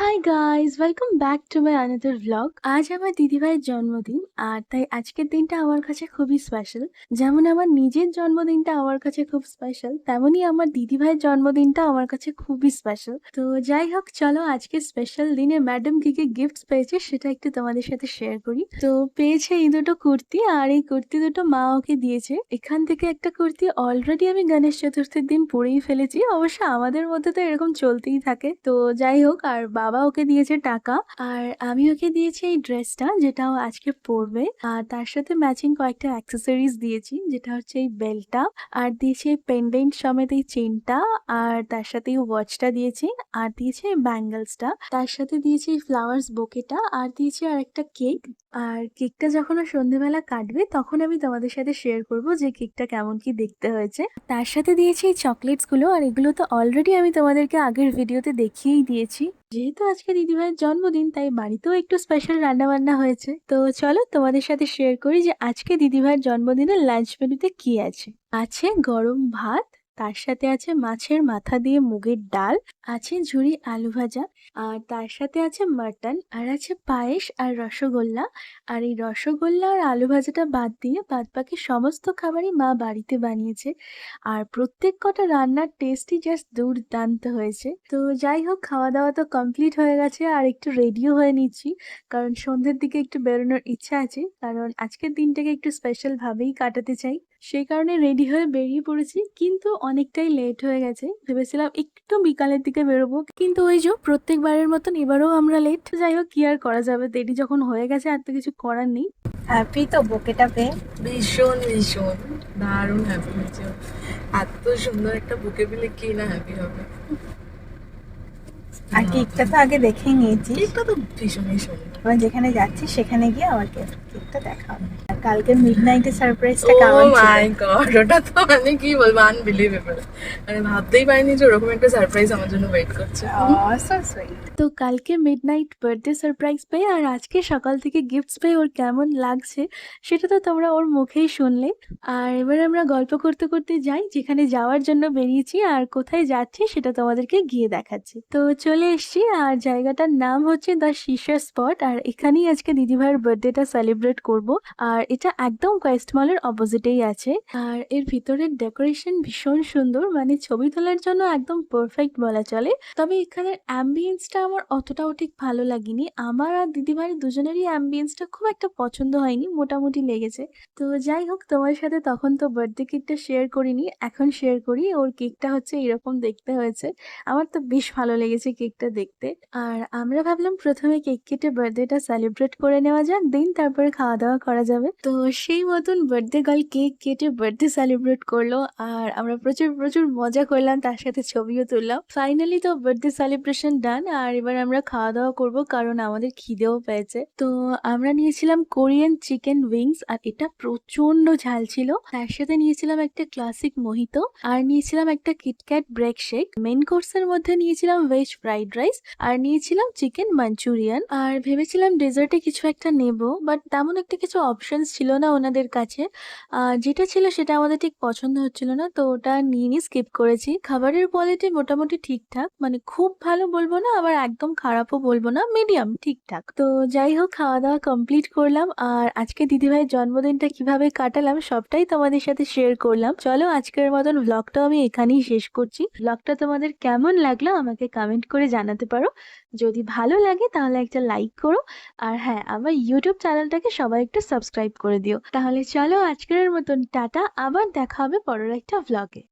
Hi guys, welcome back to my another vlog. আজ আমার দিদিভাইয়ের জন্মদিন, আর তাই আজকের দিনটা আমার কাছে খুবই স্পেশাল। যেমন আমার নিজের জন্মদিনটা আমার কাছে খুব স্পেশাল, তেমনই আমার দিদিভাইয়ের জন্মদিনটা আমার কাছে খুবই স্পেশাল। তো যাই হোক, চলো আজকে স্পেশাল দিনে ম্যাডাম কি কি গিফটস পেয়েছে সেটা একটু তোমাদের সাথে শেয়ার করি। তো পেয়েছে এই দুটো কুর্তি, আর এই কুর্তি দুটো মা ওকে দিয়েছে। এখান থেকে একটা কুর্তি অলরেডি আমি গণেশ চতুর্থীর দিন পরেই ফেলেছি। অবশ্য আমাদের মধ্যে তো এরকম চলতেই থাকে। তো যাই হোক, আর বাবা ওকে দিয়েছে টাকা, আর আমি ওকে দিয়েছি এই ড্রেসটা যেটাও আজকে পরবে। আর তার সাথে ম্যাচিং কয়েকটা অ্যাক্সেসরিজ দিয়েছি, যেটা হচ্ছে এই বেল্টটা, আর দিয়েছি এই পেন্ডেন্ট সমেত এই চেনটা, আর তার সাথে এই ওয়াচটা দিয়েছি, আর দিয়েছি এই ব্যাঙ্গেলসটা, তার সাথে দিয়েছি এই ফ্লাওয়ার্স বোকেটা, আর দিয়েছি আর একটা কেক। আর কেকটা যখন ও সন্ধ্যেবেলা কাটবে তখন আমি তোমাদের সাথে শেয়ার করব যে কেকটা কেমন কি দেখতে হয়েছে। তার সাথে দিয়েছি এই চকলেটস গুলো, আর এগুলো তো অলরেডি আমি তোমাদেরকে আগের ভিডিওতে দেখিয়েই দিয়েছি। যেহেতু আজকে দিদিভাইয়ের জন্মদিন, তাই বাড়িতেও একটু স্পেশাল রান্না বান্না হয়েছে। তো চলো তোমাদের সাথে শেয়ার করি যে আজকে দিদিভাইয়ের জন্মদিনের লাঞ্চ মেনুতে কি আছে। আছে গরম ভাত, তার সাথে আছে মাছের মাথা দিয়ে মুগের ডাল, আছে ঝুরি আলু ভাজা, আর তার সাথে আছে মাটন, আর আছে পায়েস আর রসগোল্লা। আর এই রসগোল্লা আর আলু ভাজাটা বাদ দিয়ে বাদ বাকি সমস্ত খাবারই মা বাড়িতে বানিয়েছে। আর প্রত্যেক কটা রান্নার টেস্টই জাস্ট দুর্দান্ত হয়েছে। তো যাই হোক, খাওয়া দাওয়া তো কমপ্লিট হয়ে গেছে, আর একটু রেডিও হয়ে নিচ্ছি, কারণ সন্ধ্যের দিকে একটু বেরোনোর ইচ্ছা আছে, কারণ আজকের দিনটাকে একটু স্পেশাল ভাবেই কাটাতে চাই। সেই কারণে রেডি হয়ে বেরিয়ে পড়েছি, কিন্তু অনেকটাই লেট হয়ে গেছে। ভেবেছিলাম একটু বিকালের দিকে বেরোবো, কিন্তু ওই যে প্রত্যেকবারের মতন এবারেও আমরা লেট। যাই হোক, কি আর করা যাবে, দেরি যখন হয়ে গেছে আর তো কিছু করার নেই। হ্যাপি তো বুকেটা পেয়ে? ভীষণ ভীষণ দারুণ হ্যাপি হয়েছে। এত সুন্দর একটা বুকে পেলে কে না হ্যাপি হবে। আর কেকটা তো আগে দেখেই নিয়েছি, কেকটা তো ভীষণই সুন্দর। এবার যেখানে যাচ্ছি সেখানে গিয়ে আমার কেকটা দেখা হবে। আর কালকে মিড নাইটে সারপ্রাইজটা ও কেমন ছিল? মাই গড, ওটা তো মানে কি বলবো, আনবিলিভেবল। মানে ভাবতেই পারিনি যে ওরকম একটা সারপ্রাইজ আমার জন্য ওয়েট করছে। So sweet. তো কালকে মিডনাইট বার্থডে সারপ্রাইজ পেয়ে আর আজকে সকাল থেকে গিফটস পেয়ে ওর কেমন লাগছে সেটা তো তোমরা ওর মুখেই শুনলে। আর এবার আমরা গল্প করতে করতে যাই যেখানে যাওয়ার জন্য বেরিয়েছি, আর কোথায় যাচ্ছি সেটা তোমাদেরকে গিয়ে দেখাচ্ছি। তো চলে এসছি, আর জায়গাটার নাম হচ্ছে দ্য শিশা স্পট, আর এখানেই আজকে দিদিভাইয়ের বার্থডেটা সেলিব্রেট করব। আর এটা একদম কোয়েস্ট মলের অপোজিটেই আছে, আর এর ভিতরের ডেকোরেশন ভীষণ সুন্দর, মানে ছবি তোলার জন্য একদম পারফেক্ট বলা চলে। তবে এখানের অ্যাম্বিয়েন্সটা আমার অতটাও ঠিক ভালো লাগেনি। আমার আর দিদিভাইয়ের দুজনেরই অ্যাম্বিয়েন্সটা খুব একটা পছন্দ হয়নি, মোটামুটি লেগেছে। তো যাই হোক, তোমার সাথে তখন তো বার্থডে কেকটা শেয়ার করিনি, এখন শেয়ার করি। ওর কেকটা হচ্ছে এরকম দেখতে হয়েছে। আমার তো বেশ ভালো লেগেছে কেকটা দেখতে। আর আমরা ভাবলাম প্রথমে কেক কেটে বার্থডেটা সেলিব্রেট করে নেওয়া যাক, দেন তারপরে খাওয়া দাওয়া করা যাবে। তো সেই মতন বার্থডে গার্ল কেক কেটে বার্থডে সেলিব্রেট করলো, আর আমরা প্রচুর প্রচুর মজা করলাম, তার সাথে ছবিও তুললাম। ফাইনালি তো বার্থডে সেলিব্রেশন ডান, আর এবার আমরা খাওয়া দাওয়া করব, কারণ আমাদের খিদেও পেয়েছে। তো আমরা নিয়েছিলাম কোরিয়ান চিকেন উইংস, আর এটা প্রচন্ড ঝাল ছিল। তার সাথে নিয়েছিলাম একটা ক্লাসিক মোহিতো, আর নিয়েছিলাম একটা কিটক্যাট ব্রেক শেক। মেন কোর্সের মধ্যে নিয়েছিলাম ভেজ ফ্রাইড রাইস, আর নিয়েছিলাম চিকেন মাঞ্চুরিয়ান। আর ভেবেছিলাম ডেজার্টে কিছু একটা নেব, বাট তেমন একটা কিছু অপশনস ছিল না ওনাদের কাছে। যেটা ছিল সেটা আমাদের ঠিক পছন্দ হচ্ছিল না, তো ওটা নিয়ে স্কিপ করেছি। খাবারের কোয়ালিটি মোটামুটি ঠিকঠাক, মানে খুব ভালো বলবো না, আবার একদম খারাপও বলবো না, মিডিয়াম ঠিকঠাক। তো যাই হোক, খাওয়া দাওয়া কমপ্লিট করলাম, আর আজকে দিদিভাইয়ের জন্মদিনটা কিভাবে কাটালাম সবটাই তোমাদের সাথে শেয়ার করলাম। চলো আজকের মতন ভ্লগটা আমি এখানেই শেষ করছি। ভ্লগটা তোমাদের কেমন লাগলো আমাকে কমেন্ট করে জানাতে পারো। যদি ভালো লাগে তাহলে একটা লাইক করো, আর হ্যাঁ, আমার ইউটিউব চ্যানেলটাকে সবাই একটু সাবস্ক্রাইব করে দিও। তাহলে চলো আজকের মতন টাটা, আবার দেখা হবে পরের একটা ভ্লগে।